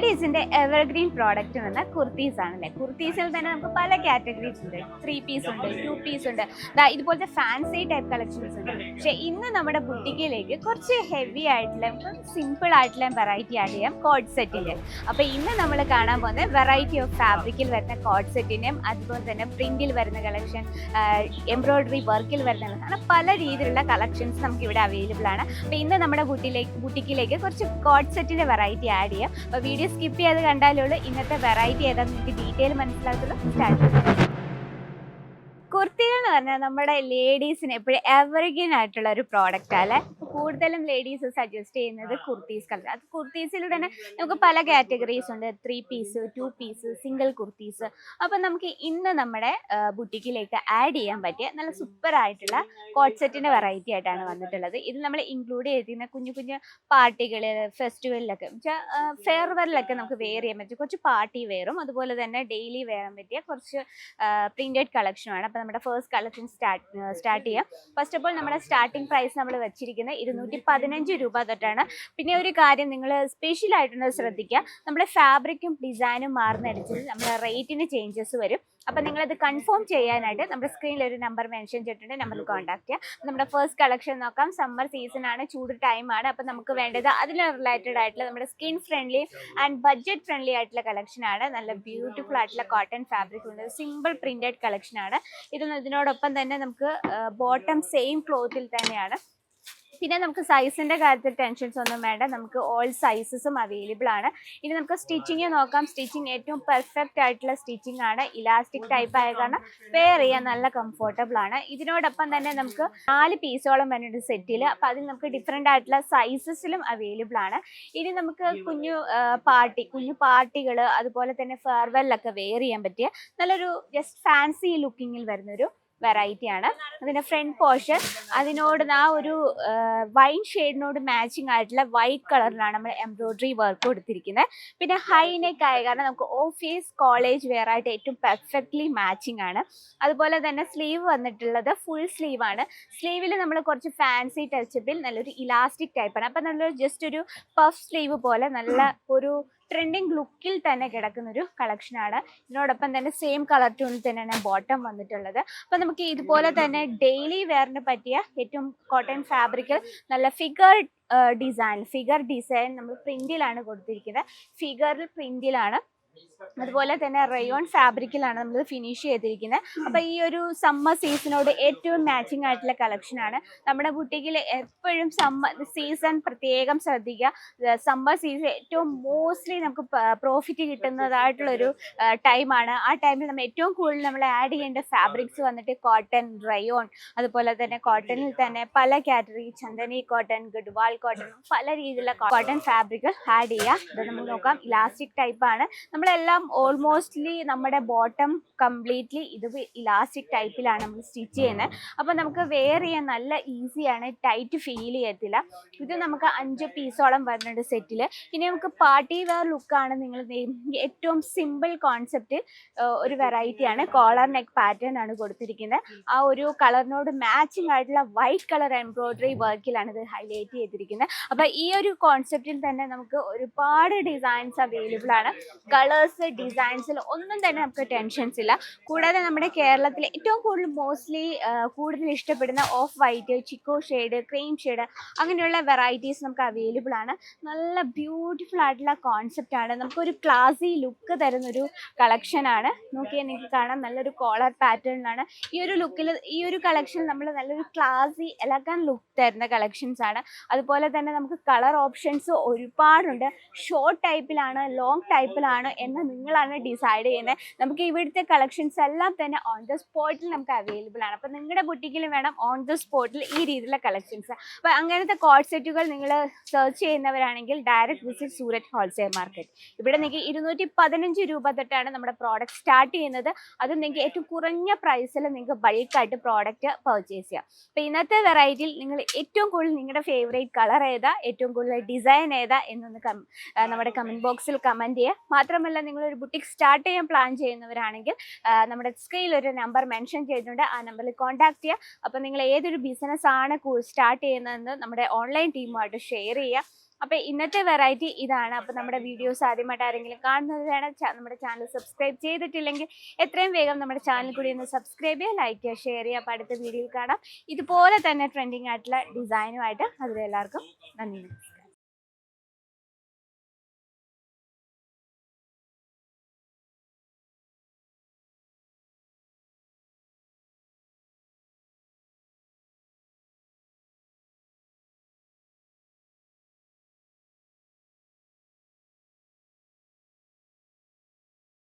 ലേഡീസിന്റെ evergreen product എന്ന കുർത്തീസ് ആണല്ലേ. കുർത്തീസിൽ തന്നെ നമുക്ക് പല കാറ്റഗറീസ് ഉണ്ട്. 3 പീസ് ഉണ്ട്, 2 പീസ് ഉണ്ട്, ഇതുപോലത്തെ ഫാൻസി ടൈപ്പ് കളക്ഷൻസ് ഉണ്ട്. പക്ഷെ ഇന്ന് നമ്മുടെ ബുട്ടിക്കിലേക്ക് കുറച്ച് ഹെവി ആയിട്ടുള്ള സിമ്പിൾ ആയിട്ടുള്ള വെറൈറ്റി ആഡ് ചെയ്യാം കോഡ് സെറ്റിന്റെ. അപ്പൊ ഇന്ന് നമ്മൾ കാണാൻ പോകുന്ന വെറൈറ്റി ഓഫ് ഫാബ്രിക്കിൽ വരുന്ന കോഡ് സെറ്റിന്റെയും അതുപോലെ തന്നെ പ്രിന്റിൽ വരുന്ന കളക്ഷൻ, എംബ്രോയിഡറി വർക്കിൽ വരുന്ന അങ്ങനെ പല രീതിയിലുള്ള കളക്ഷൻസ് നമുക്ക് ഇവിടെ അവൈലബിൾ ആണ്. അപ്പൊ ഇന്ന് നമ്മുടെ ബുട്ടിക്കിലേക്ക് കുറച്ച് കോഡ് സെറ്റിന്റെ വെറൈറ്റി ആഡ് ചെയ്യാം. അപ്പോൾ വീഡിയോ സ്കിപ്പ് ചെയ്ത് കണ്ടാലുള്ളൂ ഇന്നത്തെ വെറൈറ്റി ഏതാണെന്ന് നിങ്ങൾക്ക് ഡീറ്റെയിൽ മനസ്സിലാക്കുള്ളൂ. സ്റ്റാർട്ട് ചെയ്യാം. കുർത്തികൾ എന്ന് പറഞ്ഞാൽ നമ്മുടെ ലേഡീസിന് എപ്പോഴും എവർഗ്രീൻ ആയിട്ടുള്ള ഒരു പ്രോഡക്റ്റ് അല്ലേ. കൂടുതലും ലേഡീസ് സജസ്റ്റ് ചെയ്യുന്നത് കുർത്തീസ് കളർ. അത് കുർത്തീസിൽ തന്നെ നമുക്ക് പല കാറ്റഗറീസ് ഉണ്ട്. 3 പീസ്, 2 പീസ്, സിംഗിൾ കുർത്തീസ്. അപ്പം നമുക്ക് ഇന്ന് നമ്മുടെ ബുട്ടിക്കിലേക്ക് ആഡ് ചെയ്യാൻ പറ്റിയ നല്ല സൂപ്പർ ആയിട്ടുള്ള കോഡ് സെറ്റിൻ്റെ വെറൈറ്റി ആയിട്ടാണ് വന്നിട്ടുള്ളത്. ഇത് നമ്മൾ ഇൻക്ലൂഡ് ചെയ്തിരുന്ന കുഞ്ഞു കുഞ്ഞു പാർട്ടികൾ, ഫെസ്റ്റിവലിലൊക്കെ ഫെയർവെയറിലൊക്കെ നമുക്ക് വെയർ ചെയ്യാൻ പറ്റും. കുറച്ച് പാർട്ടി വെയറും അതുപോലെ തന്നെ ഡെയിലി വെയറാൻ പറ്റിയ കുറച്ച് പ്രിന്റഡ് കളക്ഷനുമാണ്. അപ്പം നമ്മുടെ ഫസ്റ്റ് കളക്ഷൻ സ്റ്റാർട്ട് ചെയ്യാം. ഫസ്റ്റ് ഓഫ് ഓൾ നമ്മുടെ സ്റ്റാർട്ടിംഗ് പ്രൈസ് നമ്മൾ വെച്ചിരിക്കുന്നത് 215 രൂപ തൊട്ടാണ്. പിന്നെ ഒരു കാര്യം നിങ്ങൾ സ്പെഷ്യൽ ആയിട്ടൊന്ന് ശ്രദ്ധിക്കുക, നമ്മുടെ ഫാബ്രിക്കും ഡിസൈനും മാറുന്നതനുസരിച്ച് നമ്മുടെ റേറ്റിന് ചേഞ്ചസ് വരും. അപ്പം നിങ്ങളത് കൺഫേം ചെയ്യാനായിട്ട് നമ്മുടെ സ്ക്രീനിൽ ഒരു നമ്പർ മെൻഷൻ ചെയ്തിട്ടുണ്ട്, നമ്പറിൽ കോൺടാക്ട് ചെയ്യാം. നമ്മുടെ ഫസ്റ്റ് കളക്ഷൻ നോക്കാം. സമ്മർ സീസൺ ആണ്, ചൂട് ടൈമാണ്. അപ്പം നമുക്ക് വേണ്ടത് അതിന് റിലേറ്റഡ് ആയിട്ടുള്ള നമ്മുടെ skin friendly and budget friendly ആയിട്ടുള്ള കളക്ഷൻ ആണ്. നല്ല ബ്യൂട്ടിഫുൾ ആയിട്ടുള്ള കോട്ടൺ ഫാബ്രിക് ഉണ്ട്, സിമ്പിൾ പ്രിന്റഡ് കളക്ഷൻ ആണ്. ഇതിനോടൊപ്പം തന്നെ നമുക്ക് ബോട്ടം സെയിം ക്ലോത്തിൽ തന്നെയാണ്. പിന്നെ നമുക്ക് സൈസിൻ്റെ കാര്യത്തിൽ ടെൻഷൻസ് ഒന്നും വേണ്ട, നമുക്ക് ഓൾ സൈസസും അവൈലബിൾ ആണ്. ഇനി നമുക്ക് സ്റ്റിച്ചിങ് നോക്കാം. സ്റ്റിച്ചിങ് ഏറ്റവും പെർഫെക്റ്റ് ആയിട്ടുള്ള സ്റ്റിച്ചിങ് ആണ്. ഇലാസ്റ്റിക് ടൈപ്പ് ആയ കാരണം വെയർ ചെയ്യാൻ നല്ല കംഫർട്ടബിൾ ആണ്. ഇതിനോടൊപ്പം തന്നെ നമുക്ക് 4 പീസോളം വരുന്നുണ്ട് സെറ്റിൽ. അപ്പം അതിൽ നമുക്ക് ഡിഫറെൻ്റ് ആയിട്ടുള്ള സൈസസിലും അവൈലബിൾ ആണ്. ഇനി നമുക്ക് കുഞ്ഞു പാർട്ടികൾ അതുപോലെ തന്നെ ഫെയർവെല്ലൊക്കെ വെയർ ചെയ്യാൻ പറ്റിയ നല്ലൊരു ജസ്റ്റ് ഫാൻസി ലുക്കിങ്ങിൽ വരുന്നൊരു വെറൈറ്റി ആണ്. അതിൻ്റെ ഫ്രണ്ട് പോർഷൻ അതിനോട് ആ ഒരു വൈൻ ഷെയ്ഡിനോട് മാച്ചിങ് ആയിട്ടുള്ള വൈറ്റ് കളറിലാണ് നമ്മൾ എംബ്രോയിഡറി വർക്ക് കൊടുത്തിരിക്കുന്നത്. പിന്നെ ഹൈ നെക്ക് ആയ കാരണം നമുക്ക് ഓഫീസ് കോളേജ് വെയർ ആയിട്ട് ഏറ്റവും പെർഫെക്റ്റ്ലി മാച്ചിങ് ആണ്. അതുപോലെ തന്നെ സ്ലീവ് വന്നിട്ടുള്ളത് ഫുൾ സ്ലീവ് ആണ്. സ്ലീവിൽ നമ്മൾ കുറച്ച് ഫാൻസി ടച്ചപ്പിൽ നല്ലൊരു ഇലാസ്റ്റിക് ടൈപ്പാണ്. അപ്പം നല്ലൊരു ജസ്റ്റ് ഒരു പഫ് സ്ലീവ് പോലെ നല്ല ഒരു ട്രെൻഡിങ് ലുക്കിൽ തന്നെ കിടക്കുന്നൊരു കളക്ഷനാണ്. ഇതിനോടൊപ്പം തന്നെ സെയിം കളർ ടൂണിൽ തന്നെയാണ് ബോട്ടം വന്നിട്ടുള്ളത്. അപ്പം നമുക്ക് ഇതുപോലെ തന്നെ ഡെയിലി വെയറിന് പറ്റിയ ഏറ്റവും കോട്ടൺ ഫാബ്രിക്കിൽ നല്ല ഫിഗർ ഡിസൈൻ നമ്മൾ പ്രിന്റിലാണ് കൊടുത്തിരിക്കുന്നത്. ഫിഗറിൽ പ്രിന്റിലാണ്. അതുപോലെ തന്നെ റയോൺ ഫാബ്രിക്കിലാണ് നമ്മൾ ഫിനിഷ് ചെയ്തിരിക്കുന്നത്. അപ്പോൾ ഈ ഒരു സമ്മർ സീസണോട് ഏറ്റവും മാച്ചിങ് ആയിട്ടുള്ള കളക്ഷനാണ്. നമ്മുടെ ബുട്ടിക്കിൽ എപ്പോഴും സമ്മർ സീസൺ പ്രത്യേകം ശ്രദ്ധിക്കുക. സമ്മർ സീസൺ ഏറ്റവും മോസ്റ്റ്ലി നമുക്ക് പ്രോഫിറ്റ് കിട്ടുന്നതായിട്ടുള്ളൊരു ടൈമാണ്. ആ ടൈമിൽ നമ്മൾ ഏറ്റവും കൂടുതൽ നമ്മൾ ആഡ് ചെയ്യേണ്ട ഫാബ്രിക്സ് വന്നിട്ട് കോട്ടൺ, റയോൺ, അതുപോലെ തന്നെ കോട്ടണിൽ തന്നെ പല കാറ്റഗറി, ചന്ദനി കോട്ടൺ, ഗഡ്വാൾ കോട്ടൺ, പല രീതിയിലുള്ള കോട്ടൺ ഫാബ്രിക് ആഡ് ചെയ്യുക. ഇത് നമുക്ക് നോക്കാം. ഇലാസ്റ്റിക് ടൈപ്പാണ്. നമ്മളെല്ലാം ഓൾമോസ്റ്റ്ലി നമ്മുടെ ബോട്ടം കംപ്ലീറ്റ്ലി ഇത് ഇലാസ്റ്റിക് ടൈപ്പിലാണ് നമ്മൾ സ്റ്റിച്ച് ചെയ്യുന്നത്. അപ്പോൾ നമുക്ക് വെയർ ചെയ്യാൻ നല്ല ഈസിയാണ്, ടൈറ്റ് ഫീൽ ചെയ്യത്തില്ല. ഇത് നമുക്ക് 5 പീസോളം വരുന്നുണ്ട് സെറ്റിൽ. ഇനി നമുക്ക് പാർട്ടി വെയർ ലുക്കാണ് നിങ്ങൾ ഏറ്റവും സിമ്പിൾ കോൺസെപ്റ്റ് ഒരു വെറൈറ്റിയാണ്. കോളർ നെക്ക് പാറ്റേൺ ആണ് കൊടുത്തിരിക്കുന്നത്. ആ ഒരു കളറിനോട് മാച്ചിങ് ആയിട്ടുള്ള വൈറ്റ് കളർ എംബ്രോയിഡറി വർക്കിലാണ് ഇത് ഹൈലൈറ്റ് ചെയ്തിരിക്കുന്നത്. അപ്പോൾ ഈ ഒരു കോൺസെപ്റ്റിൽ തന്നെ നമുക്ക് ഒരുപാട് ഡിസൈൻസ് അവൈലബിൾ ആണ്. കളേഴ്സ്, ഡിസൈൻസിൽ ഒന്നും തന്നെ നമുക്ക് ടെൻഷൻസ് ഇല്ല. കൂടാതെ നമ്മുടെ കേരളത്തിൽ ഏറ്റവും കൂടുതൽ ഇഷ്ടപ്പെടുന്ന of white, Chicco shade, cream shade അങ്ങനെയുള്ള വെറൈറ്റീസ് നമുക്ക് അവൈലബിൾ ആണ്. നല്ല ബ്യൂട്ടിഫുൾ ആയിട്ടുള്ള കോൺസെപ്റ്റ് ആണ്. നമുക്കൊരു ക്ലാസി ലുക്ക് തരുന്നൊരു കളക്ഷനാണ്. നോക്കിയാൽ നിങ്ങൾക്ക് കാണാം, നല്ലൊരു കോളർ പാറ്റേണിലാണ് ഈ ഒരു ലുക്കിൽ. ഈ ഒരു കളക്ഷൻ നമ്മൾ നല്ലൊരു ക്ലാസി എലഗൻ ലുക്ക് തരുന്ന കളക്ഷൻസ് ആണ്. അതുപോലെ തന്നെ നമുക്ക് കളർ ഓപ്ഷൻസ് ഒരുപാടുണ്ട്. ഷോർട്ട് ടൈപ്പിലാണ്, ലോങ് ടൈപ്പിലാണ് എന്ന് നിങ്ങളാണ് ഡിസൈഡ് ചെയ്യുന്നത്. നമുക്ക് ഇവിടുത്തെ കളക്ഷൻസ് എല്ലാം തന്നെ ഓൺ ദ സ്പോട്ടിൽ നമുക്ക് അവൈലബിൾ ആണ്. അപ്പോൾ നിങ്ങളുടെ ബുട്ടിക്കിൽ വേണം ഓൺ ദ സ്പോട്ടിൽ ഈ രീതിയിലുള്ള കളക്ഷൻസ്. അപ്പോൾ അങ്ങനത്തെ കോഡ് സെറ്റുകൾ നിങ്ങൾ സെർച്ച് ചെയ്യുന്നവരാണെങ്കിൽ direct visit Surat wholesale market. ഇവിടെ നിങ്ങൾക്ക് 215 രൂപ തൊട്ടാണ് നമ്മുടെ പ്രോഡക്റ്റ് സ്റ്റാർട്ട് ചെയ്യുന്നത്. അത് നിങ്ങൾക്ക് ഏറ്റവും കുറഞ്ഞ പ്രൈസിൽ നിങ്ങൾക്ക് ബൾക്കായിട്ട് പ്രോഡക്റ്റ് പർച്ചേസ് ചെയ്യാം. അപ്പോൾ ഇന്നത്തെ വെറൈറ്റിയിൽ നിങ്ങൾ ഏറ്റവും കൂടുതൽ നിങ്ങളുടെ ഫേവറേറ്റ് കളർ ഏതാ, ഏറ്റവും കൂടുതൽ ഡിസൈൻ ഏതാ എന്നൊന്ന് നമ്മുടെ കമൻറ്റ് ബോക്സിൽ കമൻറ്റ് ചെയ്യുക. മാത്രമല്ല നിങ്ങളൊരു ബുട്ടിക് സ്റ്റാർട്ട് ചെയ്യാൻ പ്ലാൻ ചെയ്യുന്നവരാണെങ്കിൽ നമ്മുടെ സ്ക്രീനിൽ ഒരു നമ്പർ മെൻഷൻ ചെയ്തിട്ടുണ്ട്, ആ നമ്പറിൽ കോൺടാക്ട് ചെയ്യുക. അപ്പോൾ നിങ്ങൾ ഏതൊരു ബിസിനസ് ആണ് സ്റ്റാർട്ട് ചെയ്യുന്നതെന്ന് നമ്മുടെ ഓൺലൈൻ ടീമുമായിട്ട് ഷെയർ ചെയ്യുക. അപ്പോൾ ഇന്നത്തെ വെറൈറ്റി ഇതാണ്. അപ്പോൾ നമ്മുടെ വീഡിയോസ് ആദ്യമായിട്ട് ആരെങ്കിലും കാണുന്നവരാണ് നമ്മുടെ ചാനൽ സബ്സ്ക്രൈബ് ചെയ്തിട്ടില്ലെങ്കിൽ എത്രയും വേഗം നമ്മുടെ ചാനൽ കൂടി ഒന്ന് സബ്സ്ക്രൈബ് ചെയ്യുക, ലൈക്ക് ചെയ്യുക, ഷെയർ ചെയ്യുക. അപ്പോൾ അടുത്ത വീഡിയോയിൽ കാണാം ഇതുപോലെ തന്നെ ട്രെൻഡിങ് ആയിട്ടുള്ള ഡിസൈനുമായിട്ട്. അതിലെല്ലാവർക്കും നന്ദി.